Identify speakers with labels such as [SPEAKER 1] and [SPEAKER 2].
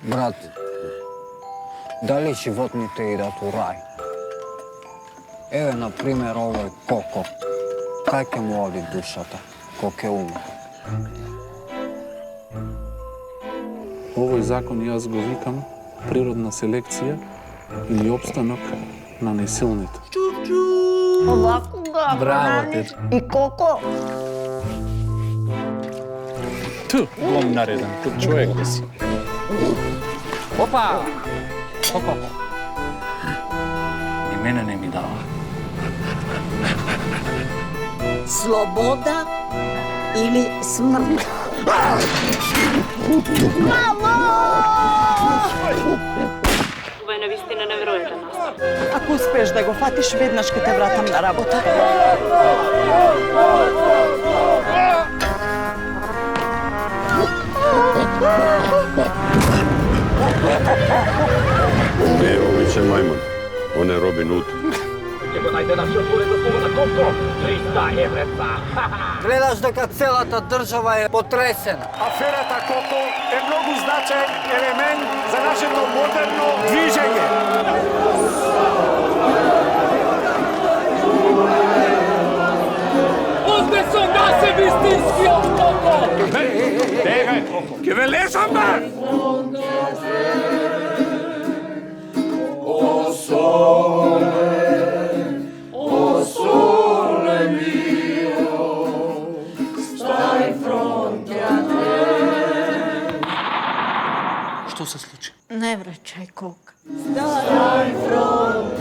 [SPEAKER 1] Брат, дали животните идат у рай? Еве, например, овој Коко. Кај ќе му оди душата, кога ќе умре?
[SPEAKER 2] Овој закон јас го викам природна селекција или опстанок на најсилните.
[SPEAKER 3] Ovako ga hraniš i Koko.
[SPEAKER 4] Tu, glom naredan, tu čovjek da si. Opa! Opa! Ni mene ne mi dala.
[SPEAKER 3] Sloboda ili smrt.
[SPEAKER 5] Това е навистина невероятен настан.
[SPEAKER 6] Ако успееш да го фатиш, веднаш ќе те вратам на работа.
[SPEAKER 7] Не, овој е мајмун. Он е Робин Худ.
[SPEAKER 1] Гледаш дека целата држава е потресена.
[SPEAKER 8] Аферата Коко е многу значаен елемент за нашето модерно движење.
[SPEAKER 4] Ovdje sam da se vistinski od Koko!
[SPEAKER 8] Тега, ќе ве лежам, бе!
[SPEAKER 2] Што се случи?
[SPEAKER 3] Ne vraćaj Koka.
[SPEAKER 6] Staj front,